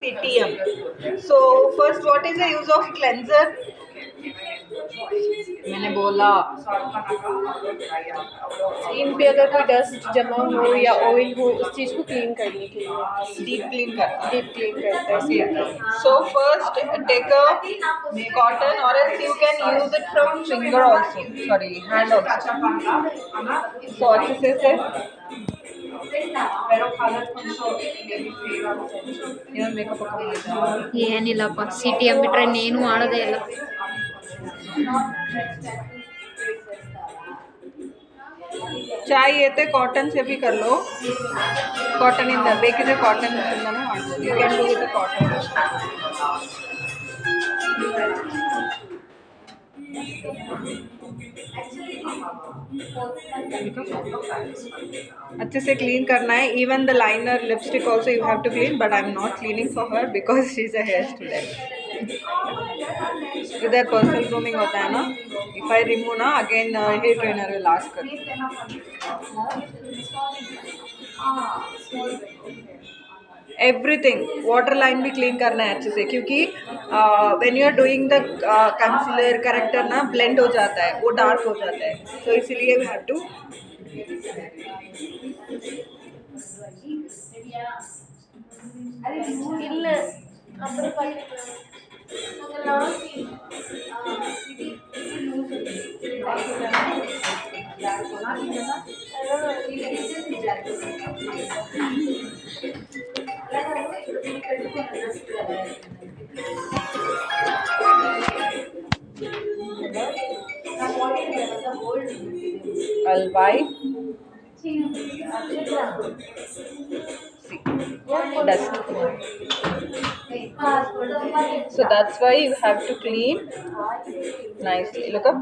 CTM. So first, what is the use of cleanser? मैंने बोला skin पे अगर कोई डस्ट जमा हो या ऑयल हो उस चीज को क्लीन करने के लिए डीप क्लीन करता है. डीप क्लीन करता है skin. So first, take a cotton, or else you can use it from finger also. Sorry, hand also. So अच्छे से ಏನು ಮೇಕಪ್ ಹಾಕಿ ಏನಿಲ್ಲಪ್ಪ ಸಿಟಿ ಬಿಟ್ರೆ ನೀನು ಮಾಡೋದೇ ಇಲ್ಲ. चाहिए तो कॉटन से भी कर लो. कॉटन इंದ ಬೇಕಿದ್ರೆ ಕಾಟನ್ ಇಂದನೂ ಮಾಡ್ಬೋದು. You can do with cotton. अच्छे से क्लीन करना है. Even the liner lipstick also you have to clean, but I am not cleaning for her because she is a hair student. इधर पर्सनल ग्रूमिंग होता है ना. इफ आई रिमूव ना again hair trainer will ask. Everything water line भी clean करना है अच्छे से, क्योंकि when you are doing the concealer corrector ना ब्लेंड हो जाता है, वो डार्क हो जाता है. तो इसलिए वी हैव टू. ಇಲ್ಲ ಅப்புறம் I'll wipe. Dust. So that's why you have to clean nicely. Look up.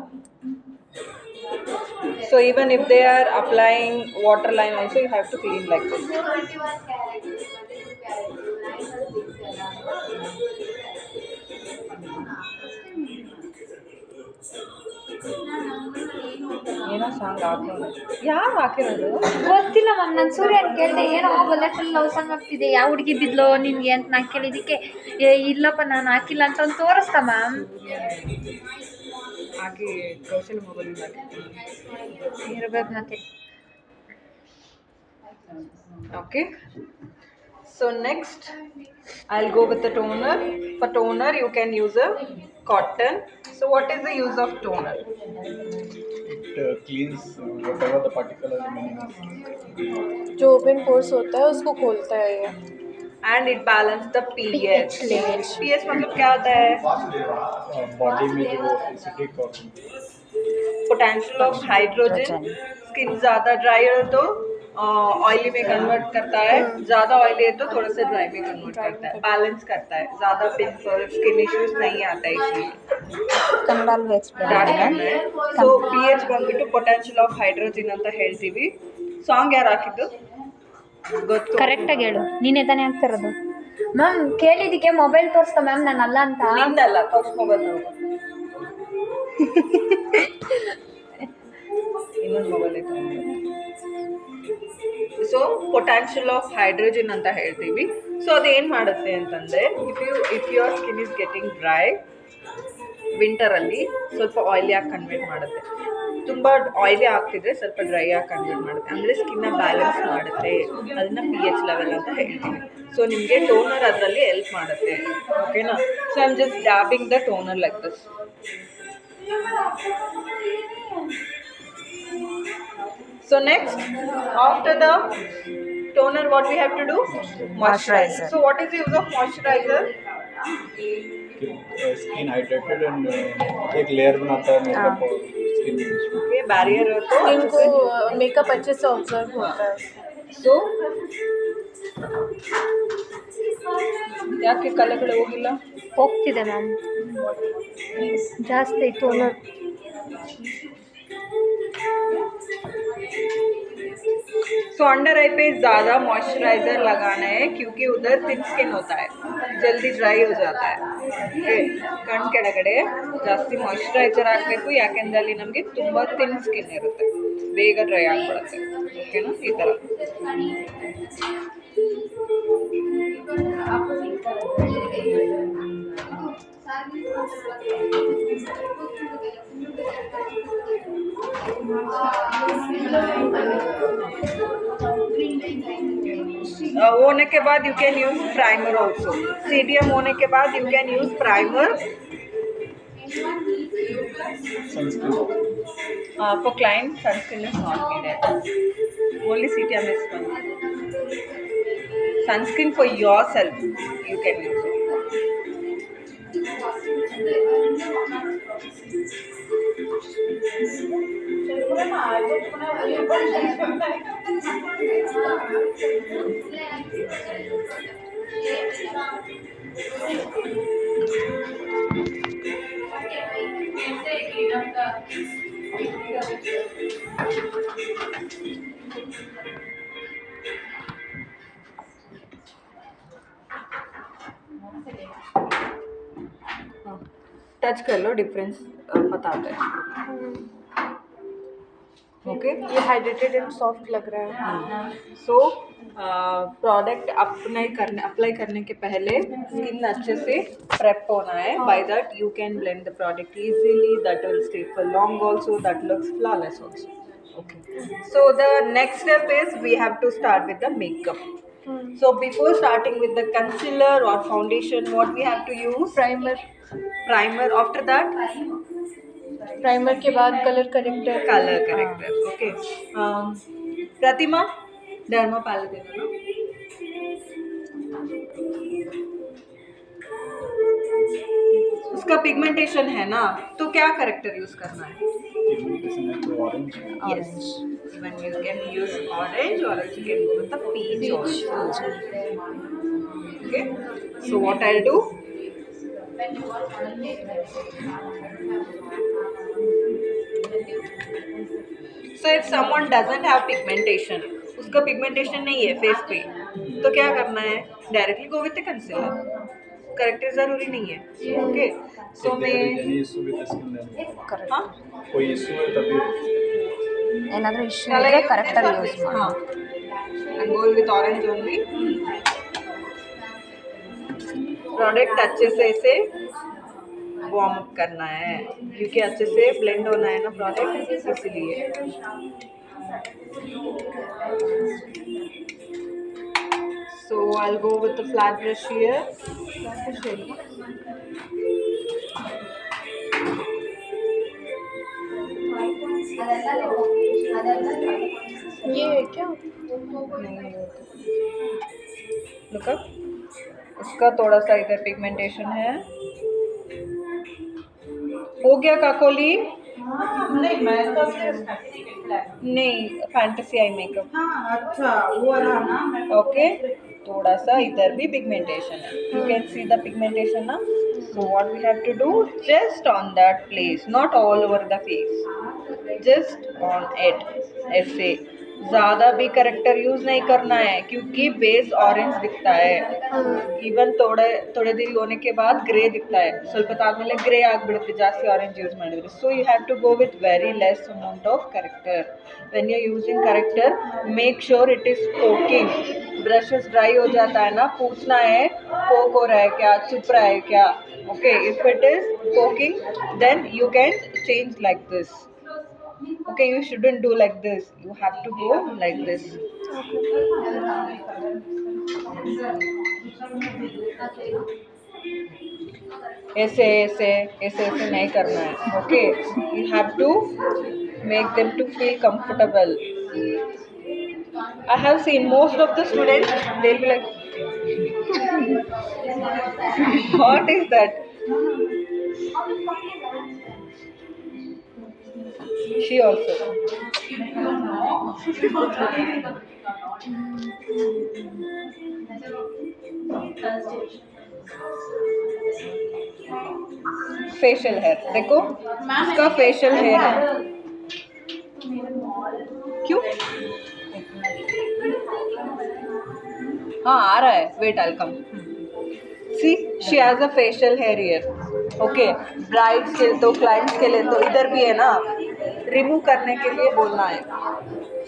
So even if they are applying water line also, you have to clean like this. ಏನೋ song ಹಾಕೋದು. ಯಾರು ಹಾಕಿರೋದು ಗೊತ್ತಿಲ್ಲ ma'am. ನಾನು ಸೂರ್ಯನ್ ಕೇಳಿದೆ, ಏನೋ ಬುಲೆಟಲ್ಲಿ ಲವ್ ಸಾಂಗ್ ಆಗ್ತಿದೆ, ಯಾವ ಹುಡುಗಿ ಬಿದ್ಲು ನಿನ್ಗೆ ಅಂತ ನಾನು ಕೇಳಿದ್ದಕ್ಕೆ ಇಲ್ಲಪ್ಪ ನಾನು ಹಾಕಿಲ್ಲ ಅಂತ ಒಂದು ತೋರಿಸ್ತಾ ಮ್ಯಾಮ್. ಹಾಕಿ ಕೌಶಲ್ ಮೊಬೈಲ್ ಇರ್ಬೇಕು ಮತ್ತೆ. Okay. So next, I'll go with the toner. For toner, you can use a cotton. So what is the use of toner? It cleans whatever the particular remaining is. जो open pores होता है उसको खोलता है ये. And it balance the pH. pH मतलब क्या होता है? बॉडी में जो एसिडिक और पोटेंशियल ऑफ हाइड्रोजन. स्किन ज़्यादा ड्राई हो तो ऑयली में कन्वर्ट करता है, ज़्यादा ऑयली है तो थोड़ा सा ड्राई में कन्वर्ट करता है, बैलेंस करता है. ज़्यादा पिंपल स्किन इश्यूज नहीं आता है इसलिए. ಕನ್ನಡಲ್ಲೂ ಎಕ್ಸ್ಪ್ಲೇನ್. ಸೊ ಪಿ ಎಚ್ ಬಂದ್ಬಿಟ್ಟು ಪೊಟೆನ್ಷಿಯಲ್ ಆಫ್ ಹೈಡ್ರೋಜಿನ್ ಅಂತ ಹೇಳ್ತೀವಿ. ಸಾಂಗ್ ಯಾರು ಹಾಕಿದ್ದು ಗೊತ್ತು? ಕರೆಕ್ಟಾಗಿ ಹೇಳು, ನೀನೇ ತಾನೇ ಆಗ್ತಿರೋದು. ಮ್ಯಾಮ್ ಕೇಳಿದ್ದಕ್ಕೆ ಮೊಬೈಲ್ ತೋರಿಸ್ತಾ ಮ್ಯಾಮ್, ನಾನು ಅಲ್ಲ ಅಂತ. ನಿಂದಲ್ಲ, ಮೊಬೈಲ್ ಇನ್ನೊಂದು ಮೊಬೈಲ್ ಐತೆ. ಸೊ ಪೊಟ್ಯಾನ್ಷಿಯಲ್ ಆಫ್ ಹೈಡ್ರೋಜನ್ ಅಂತ ಹೇಳ್ತೀವಿ. ಸೊ ಅದೇನು ಮಾಡುತ್ತೆ ಅಂತಂದರೆ, if your skin is getting dry, ವಿಂಟರಲ್ಲಿ ಸ್ವಲ್ಪ ಆಯಿಲಿಯಾಗಿ ಕನ್ವರ್ಟ್ ಮಾಡುತ್ತೆ. ತುಂಬ ಆಯಿಲಿ ಆಗ್ತಿದ್ರೆ ಸ್ವಲ್ಪ ಡ್ರೈ ಆಗಿ ಕನ್ವರ್ಟ್ ಮಾಡುತ್ತೆ. ಅಂದರೆ ಸ್ಕಿನ್ನ ಬ್ಯಾಲೆನ್ಸ್ ಮಾಡುತ್ತೆ. ಅದನ್ನು ಪಿ ಎಚ್ ಲೆವೆಲ್ ಅಂತ ಹೇಳ್ತೀವಿ. ಸೊ ನಿಮಗೆ ಟೋನರ್ ಅದರಲ್ಲಿ ಹೆಲ್ಪ್ ಮಾಡುತ್ತೆ. ಓಕೆನಾ? So I am just dabbing the toner like this. So next, after the toner, what we have to do? Moisturizer. So what is the use of moisturizer? Skin hydrated and एक layer बनाता है makeup और skin Okay, barrier तो इनको makeup अच्छे से observe होता है. So ಯಾಕೆ ಕಲೆಗಳು ಹೋಗಿಲ್ಲ? ಹೋಗ್ತಿದೆ ಮ್ಯಾಮ್, ಜಾಸ್ತಿ ಟೋನರ್. सो अंडर आई पे ज़्यादा मॉइस्चराइज़र लगाना है, क्योंकि उधर थिन स्किन होता है, जल्दी ड्राई हो जाता है. ओके, ಕಣ್ಣು ಕೆಳಗಡೆ ಜಾಸ್ತಿ ಮಾಯಿಶ್ಚರೈಸರ್ ಹಾಕಬೇಕು, ಯಾಕೆಂದರೆ ಅಲ್ಲಿ ನಮಗೆ ತುಂಬ ಥಿನ್ ಸ್ಕಿನ್ ಇರುತ್ತೆ, ಬೇಗ ಡ್ರೈ ಆಗಿಬಿಡುತ್ತೆ. ಓಕೆನಾ? ಈ ಥರ होने के बाद you can use primer also. CTM होने के बाद you can use primer. Sunscreen. For client, sunscreen is not needed. Only CTM is fine. Sunscreen for yourself, you can use it. Touch कर लो, डिफरेंस बताते हैं. ओके. ये hydrated and soft लग रहा है. सो प्रोडक्ट अप्लाई करने के पहले स्किन अच्छे से प्रेप होना है. By that you can blend the product easily. That will stay for long also. That looks flawless also. Okay. So the next step is we have to start with the makeup. So before starting with the concealer or foundation, what we have to use? Primer. Primer. After that, primer के बाद colour corrector. color corrector. Okay. Pratima, derma palette देना ना. उसका pigmentation है ना, तो क्या character use करना है? Pigmentation है तो orange. Yes. Even you can use orange or else you can go with the peach also. Okay. So what I'll do? So if someone doesn't have pigmentation, उसका pigmentation नहीं है face पे, तो क्या करना है? Directly go with concealer. Character जरूरी नहीं है. Okay. So If there is मैं any issue with the skin, then correct. हाँ कोई issue है तभी ಏನಾದರೂ ಇಶ್ಯೂ ಇದ್ದರೆ ಕರೆಕ್ಟಾಗಿ ಯೂಸ್ ಮಾಡಿ. हाँ. I'm going with orange only. Product अच्छे से इसे वार्म अप करना है, क्योंकि अच्छे से ब्लेंड होना है ना प्रोडक्ट, इसलिए. So I'll go with the flat brush here. ये है क्या? Look up. उसका थोड़ा सा इधर पिगमेंटेशन है. हो गया काकोली? नहीं मैं तो नहीं, फैंटेसी आई मेकअप. अच्छा वो रहा ना मैं ओके. थोड़ा सा इधर भी पिगमेंटेशन है. You can see the pigmentation ना. So what we have to do, just on that place, not all over the face, just on it. ऐसे ज़्यादा भी करेक्टर यूज़ नहीं करना है, क्योंकि बेस ऑरेंज दिखता है. ಈವನ್ ಥೋಡೆ ದಿನ ಹೋने के बाद ಗ್ರೇ ದಿಕ್ತಾ है. ಸ್ವಲ್ಪ ತಾದ್ಮೇಲೆ ಗ್ರೇ ಆಗಿಬಿಡುತ್ತೆ ಜಾಸ್ತಿ ಆರೆಂಜ್ ಯೂಸ್ ಮಾಡಿದ್ರೆ. So you have to go with very less amount of corrector. When you using corrector, make sure it is poking. Brushes dry हो जाता है ना, पूछना है पोक हो रहा है क्या, चुप रहा है क्या. Okay. If it is poking, then you can change like this. Okay, you shouldn't do like this. You have to go like this. ऐसे ऐसे ऐसे ऐसे नहीं करना है. Okay. You have to make them to feel comfortable. I have seen most of the students, they'll be like, what is that? She also. Facial hair देखो, इसका facial hair है. क्यों? हाँ आ रहा है. Wait I come. See she has a facial hair here. Okay. Brides के तो क्लाइंट्स के लिए तो इधर भी है ना, रिमूव करने के लिए बोलना है.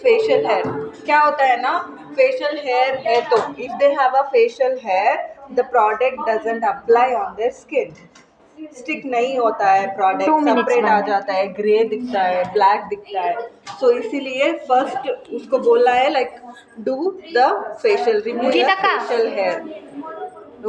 फेशियल हेयर क्या होता है ना, फेशियल हेयर है तो if they have a facial hair, the product doesn't apply on their skin. Stick नहीं होता है, प्रोडक्ट 2 minutes सेपरेट आ में। जाता है, ग्रे दिखता है, ब्लैक दिखता है. सो इसीलिए फर्स्ट उसको बोलना है like do the facial, remove the गीता का? Facial hair.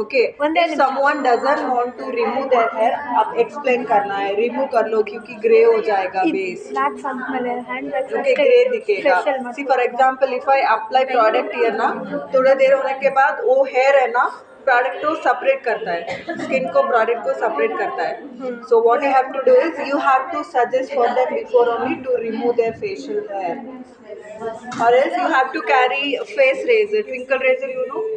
Okay, ಒಂದೇ if ನಿಮಿಷ. someone doesn't want to remove their hair, आप explain करना है, remove कर लो क्योंकि grey हो जाएगा base. ವ್ಯಾಕ್ಸ್ ಆದ್ಮೇಲೆ ಹ್ಯಾಂಡ್ ವ್ಯಾಕ್ಸ್ Okay, grey दिखेगा. See for example, if I apply product here ना, थोड़ा देर होने के बाद वो hair है ना, प्रोडक्ट को सेपरेट करता है, स्किन को प्रोडक्ट को सेपरेट करता है. So what you have to do is you have to suggest for them before only to remove their facial hair, or else you have to carry face razor, twinkle razor, you know.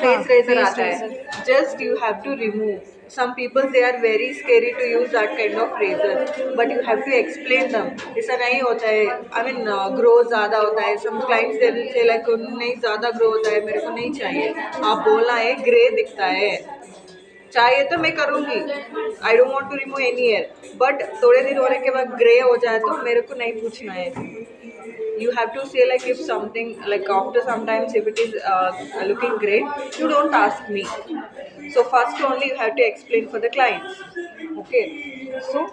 Face razor आता है. Just you have to remove. Some people they are very scary to use that kind of razor, but you have to explain them. ऐसा नहीं होता है. I mean grow ज़्यादा होता है. Some clients they will say like नहीं ज़्यादा grow होता है, मेरे को नहीं चाहिए. आप बोलना है grey दिखता है, चाहिए तो मैं करूँगी. I don't want to remove any hair, but थोड़े दिन होने के बाद grey हो जाए तो मेरे को नहीं पूछना है. You have to say like if something like after sometimes if it is looking great, you don't ask me. So first only you have to explain for the clients. Okay, so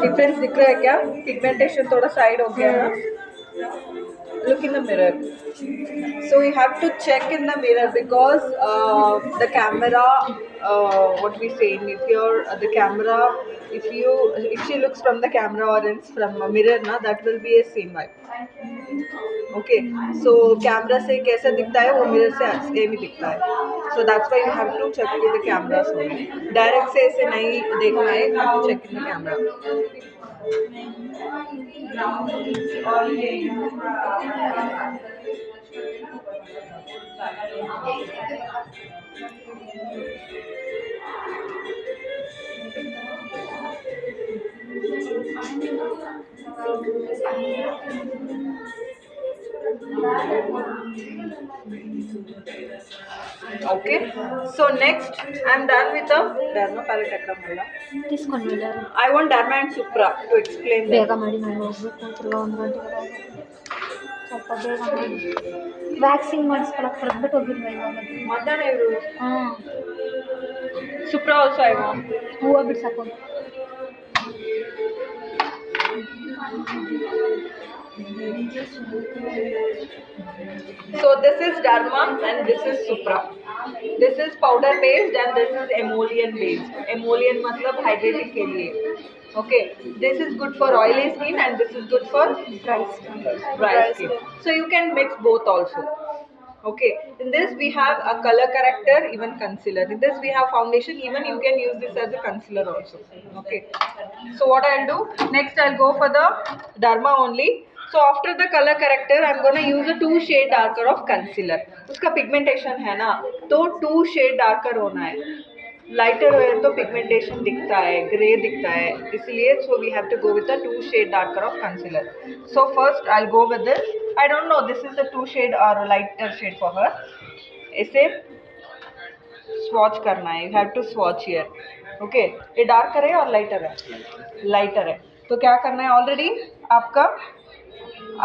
difference दिख रहा है क्या? Pigmentation थोड़ा side हो गया है. Look in the mirror. So you have to check in the mirror because the camera, what we say, if you're the camera, if she looks from the camera or else from a mirror, na that will be a same vibe. Okay, so camera से कैसा दिखता है वो mirror से same ही दिखता है. So that's why you have to check with the camera only. Direct से ऐसे नहीं देखना है, you have to check in the camera. Okay, so next I'm done with the Derma palette Akramalla. తీసుకొని వెళ్ళారు. I want Derma and Supra to explain them. ಬೇಗ ಮಾಡಿ ನಾನು ಹೋಗ್ಬೇಕು, ತಿರ್ಗಾ 1 ಗಂಟೆಗೆ ಸ್ವಲ್ಪ ಬೇಗ ಮಾಡಿ. ವ್ಯಾಕ್ಸಿಂಗ್ ಮಾಡಿಸ್ಕೊಳಕ್ಕೆ ಹೊರದ್ಬಿಟ್ಟು ಹೋಗಿಲ್ವ ಇವಾಗ? ಮಧ್ಯಾಹ್ನ ಇವರು ಹಾಂ, Supra also I want. ಹೂವು ಬಿಡ್ಸಕ್ಕೆ So this is Derma and this is Supra. This is powder based and this is emollient based. Emollient मतलब hydrating के लिए. Okay, this is good for oily skin and this is good for dry skin. dry skin. So you can mix both also. Okay, in this we have a color corrector, even concealer. In this we have foundation, even you can use this as a concealer also. Okay, so what I'll do next, I'll go for the Derma only. So after the color corrector I'm gonna use a 2 shade darker of concealer. उसका pigmentation है ना, तो 2 shade darker होना है. Lighter है तो pigmentation दिखता है, ग्रे दिखता है, इसलिए so we have to go with the 2 shade darker of concealer. So first I will go with this. I don't know this is the 2 shade और लाइटर शेड फॉर हर. इसे swatch करना है, you have to swatch here. Okay, ये darker है और lighter है, lighter है. तो क्या करना है, ऑलरेडी आपका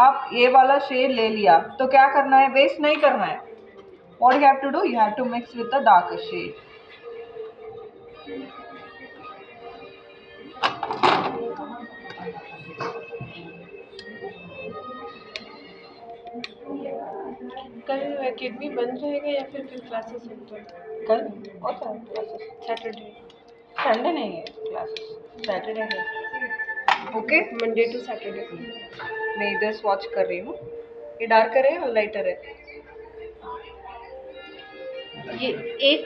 आप ये वाला शेड ले लिया तो क्या करना है, वेस्ट नहीं करना है. What you have to do, you have to mix with the darker shade. कल अकेडमी बंद रहेगा या फिर क्लासेस होते हैं? कल होता है क्लासेस, सैटरडे, संडे नहीं है क्लासेस, सैटरडे है. Okay, Monday to Saturday. मैं इधर स्वॉच कर रही हूँ. ये डार्कर है और लाइटर है. ये एक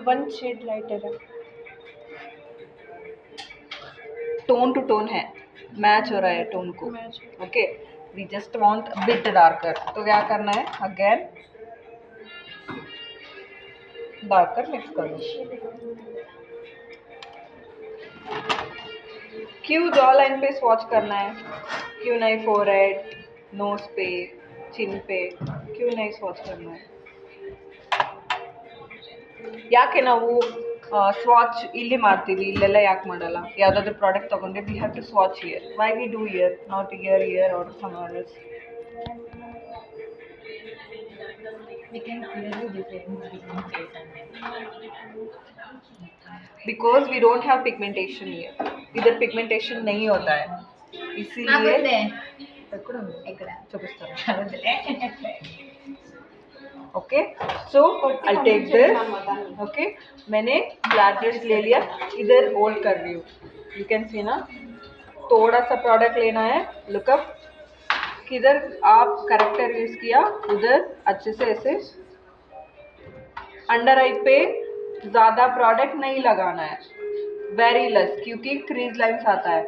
1 शेड लाइटर है. टोन टू टोन है. मैच हो रहा है टोन को. Okay, we just want bit darker. तो क्या करना है, अगेन डार्कर मिक्स करो. क्यों जॉ लाइन पे स्वॉच करना है, क्यों नहीं फोरहेड, नोज पे, चिन पे, क्यों नहीं स्वॉच करना है? ಯಾಕೆ ನಾವು ಸ್ವಾಚ್ ಇಲ್ಲಿ ಮಾಡ್ತೀವಿ, ಇಲ್ಲೆಲ್ಲ ಯಾಕೆ ಮಾಡಲ್ಲ? ಯಾವುದಾದ್ರೂ ಪ್ರಾಡಕ್ಟ್ ತೊಗೊಂಡ್ರೆ we have to swatch ear. Why we do ear, not ear or somewhere else? Because we don't have pigmentation ear, इधर पिगमेंटेशन नहीं होता है, इसीलिए okay. So I take this. Okay, मैंने फ्लैट ब्रश ले लिया, इधर होल्ड कर रही हूँ. यू कैन सी ना, थोड़ा सा प्रोडक्ट लेना है, लुकअप, किधर आप करेक्टर यूज़ किया उधर अच्छे से ऐसे अंडर आई पे ज़्यादा प्रोडक्ट नहीं लगाना है, वेरी लेस, क्योंकि क्रीज लाइन्स आता है.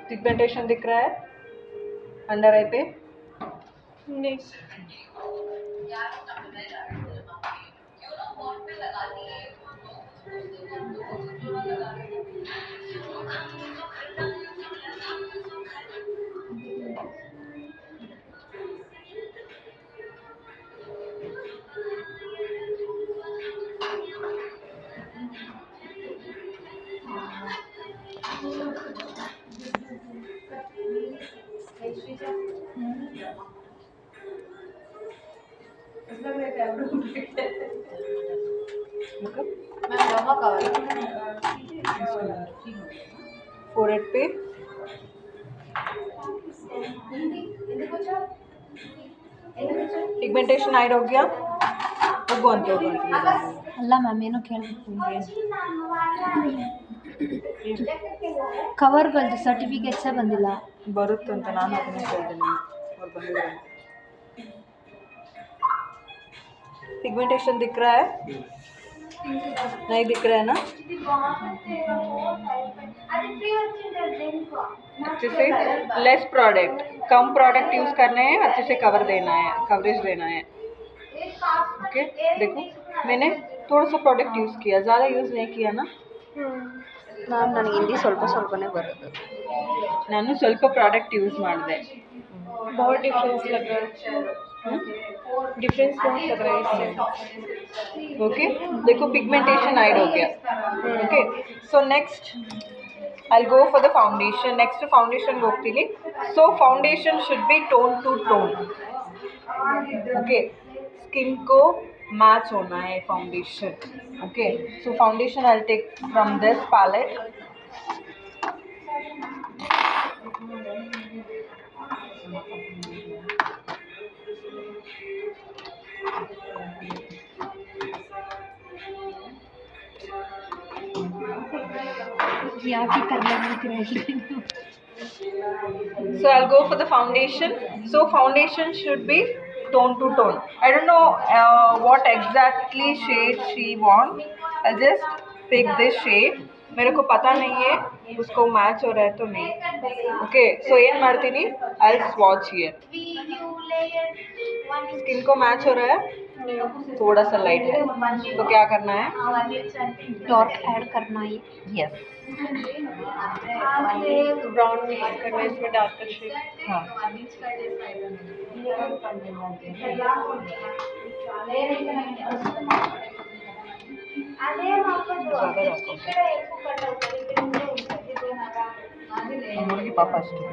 पिगमेंटेशन दिख रहा है अंडर आई पे? नहीं. फोरहेड पे पिगमेंटेशन ऐड हो गया. ಹೋಗು ಅಂತ ಅಲ್ಲ ಮ್ಯಾಮ್ ಏನೋ ಕೇಳಬೇಕು ನಿಮಗೆ. ಕವರ್ಗಳದ್ದು ಸರ್ಟಿಫಿಕೇಟ್ಸೇ ಬಂದಿಲ್ಲ. ಬರುತ್ತಂತ ನಾನು ಅದನ್ನೇ ಕೇಳಿದೆ, ಅವ್ರು ಬಂದಿದ್ದಾರೆ. पिगमेंटेशन दिख रहा है, नहीं दिख रहा है ना? अच्छे से लेस प्रोडक्ट, कम प्रोडक्ट यूज़ करने हैं, अच्छे से कवर देना है, कवरेज देना है. ओके, देखो मैंने थोड़ा सा प्रोडक्ट यूज़ किया, ज़्यादा यूज़ नहीं किया ना. ಮ್ಯಾಮ್ ನನಗೆ ಹಿಂದಿ ಸ್ವಲ್ಪನೇ ಬರೋದು. ನಾನು ಸ್ವಲ್ಪ ಪ್ರಾಡಕ್ಟ್ ಯೂಸ್ ಮಾಡಿದೆ. बहुत डिफरेंस लग रहा है. डिफरेंस बहुत लग रहा है इससे. ओके, देखो पिगमेंटेशन ऐड हो गया. Okay, so next I'll go for the foundation. Next foundation ಹೋಗ್ತೀನಿ. So foundation should be tone to tone. Okay, skin को match होना है foundation. Okay, so foundation I'll take from this palette. ಯಾಕೆ Karnataka. So I'll go for the foundation. So foundation should be tone to tone. I don't know what exactly shade she wants. I'll just pick this shade. मेरे को पता नहीं है उसको match हो रहा है तो नहीं. ओके, सो ಏನು ಮಾಡ್ತೀನಿ, I'll swatch here. स्किन को मैच हो रहा है, थोड़ा सा लाइट है, तो क्या करना है, डार्क ऐड करना है. यस. ब्राउन मिक्स करना है इसमें डार्कर शेड. हाँ, ಹುಡುಗಿ ಪಾಪ ಅಷ್ಟೇ.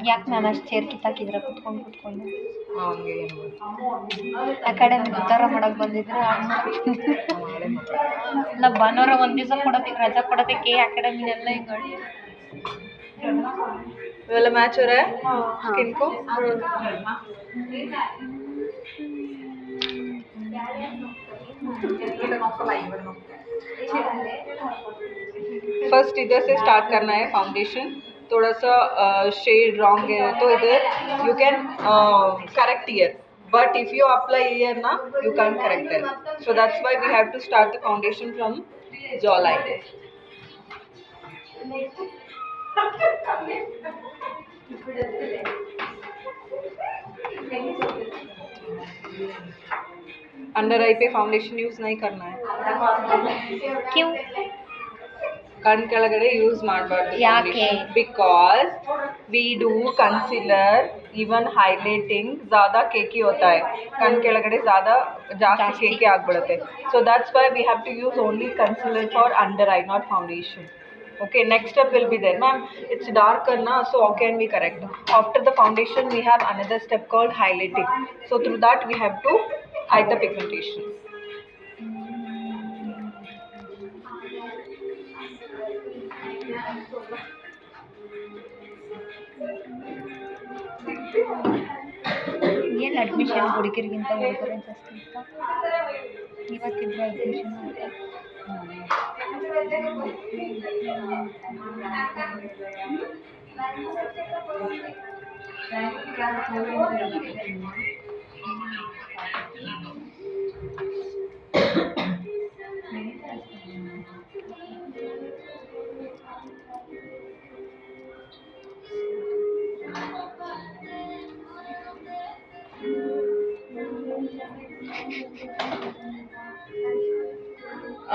ಯಾಕೆ ಮ್ಯಾಮ್ ಅಷ್ಟು ಚೇರ್ ಕಿತ್ತಾಕಿದ್ರೆ ಕುತ್ಕೊಂಡು ಹಂಗೆ ಅಕಾಡೆಮಿ ಉದ್ಧಾರ ಮಾಡಕ್ಕೆ ಬಂದಿದ್ರೆ ನಾ ಭಾನುವಾರ ಒಂದು ದಿವಸ ಕೊಡೋದಕ್ಕೆ ರಜಾ ಕೊಡೋದಕ್ಕೆ ಅಕಾಡೆಮಿನೆಲ್ಲ ಹಿಂಗೆ ಇವೆಲ್ಲ ಮ್ಯಾಚ್ हो रहा है स्किन को. फर्स्ट इधर से स्टार्ट करना है फाउंडेशन. थोड़ा सा शेड रॉन्ग है तो इधर you can correct year. But if you apply here na, you can't correct it. So that's why we have to start the foundation from jawline. Under eye पे foundation use नहीं करना है. क्यों? ಕಣ್ ಕೆಳಗಡೆ ಯೂಸ್ ಮಾಡಬಾರ್ದು ಯಾಕೆ? Because we do concealer even highlighting ज़्यादा केकी होता है. ಕಣ್ ಕೆಳಗಡೆ ज़्यादा ಜಾಸ್ತಿ ಕೇಕೆ ಆಗ್ಬಿಡುತ್ತೆ. So that's why we have to use only concealer for under eye, not foundation. Okay, next step will be there. Ma'am, it's darker na, so how can we correct? After the foundation, we have another step called highlighting. So through that, we have to hide the pigmentation. ಏನು admission ಹುಡುಗಿರಿಗಿಂತ ಹುಡುಗರೇ ಜಾಸ್ತಿ ಇತ್ತಾ? ಇವತ್ತಿದ್ರೆ admission ಆಗುತ್ತೆ.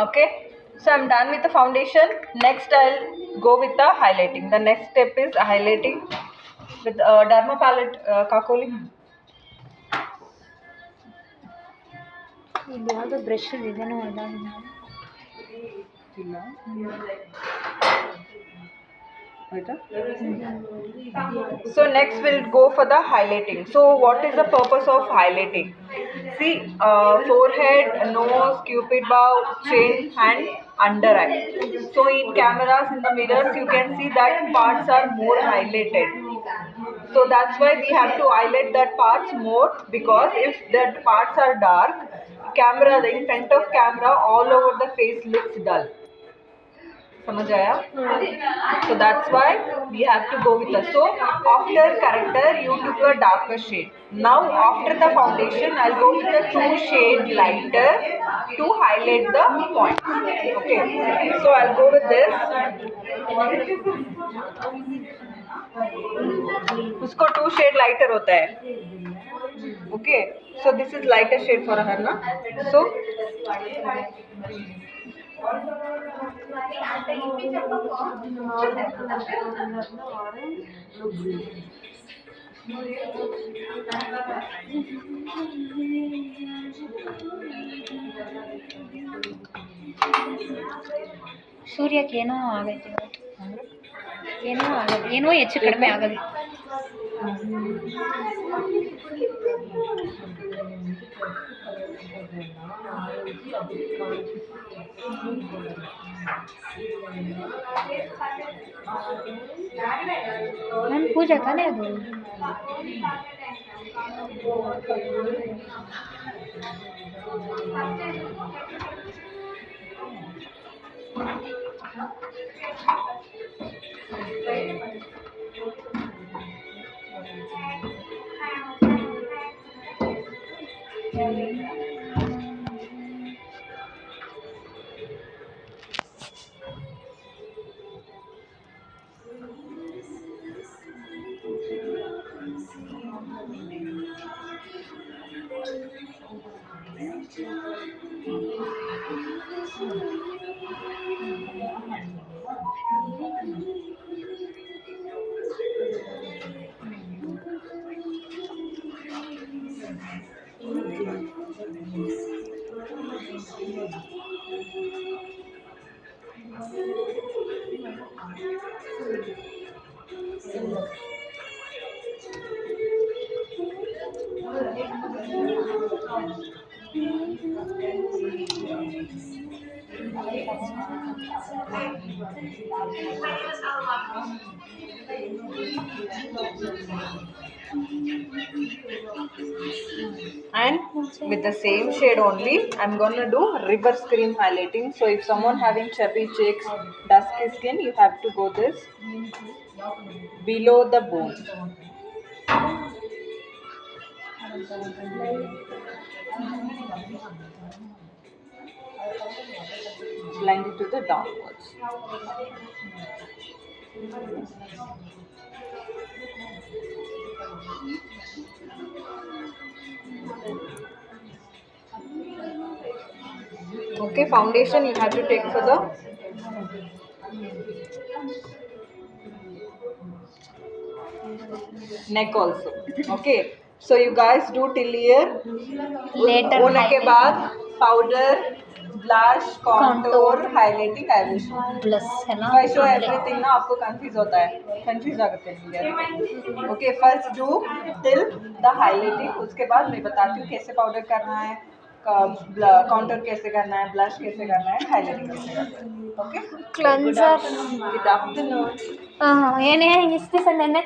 Okay, so I'm done with the foundation. Next I'll go with the highlighting. The next step is highlighting with Derma palette. Kakoli. ಇಲ್ಲಿ ಯಾವುದೋ brush ಇದೆನೋ ಅದಾಗಿಲ್ಲ. So next we'll go for the highlighting. So what is the purpose of highlighting? See, forehead, nose, cupid bow, chin, and under eye. So in cameras, in the mirrors, you can see that parts are more highlighted. So that's why we have to highlight that parts more, because if that parts are dark, camera, the in front of camera, all over the face looks dull. समझ आया? So that's why we have to go with the. So after corrector, you took a darker shade. Now after the foundation, I'll go with the 2 shade lighter to highlight the point. Okay. So I'll go with this. उसको 2 shade lighter होता है. Okay. So this is lighter shade for her na. So ಸೂರ್ಯಕ್ಕೆ ಏನೋ ಆಗೈತೆ ಇವತ್ತು. ಏನೋ ಆಗೋದು, ಏನೋ ಹೆಚ್ಚು ಕಡಿಮೆ ಆಗೋದು. ನನ್ನ ಪೂಜಾ ತಾನೇ ಅದು. And with the same shade only, I'm gonna do reverse cream highlighting. So if someone having chubby cheeks, dusky skin, you have to go this below the bone. Blend it to the downwards. Okay, foundation you have to take for the neck also. Okay, so you guys do till here. Later होने के highlight. बाद powder, blush, contour, Contour. highlighting, eyelash. Plus है ना If I show everything ना आपको confuse होता है, confuse आते हैं. Okay, first do till the highlighting. उसके बाद मैं बताती हूँ कैसे पाउडर करना है, काउंटर कैसे करना है, ब्लश कैसे करना है, हाईलाइटिंग कैसे करना है. Okay, cleanser good afternoon. ಏನೇ ಇಷ್ಟು ದಿವಸ ನೆನ್ನೆ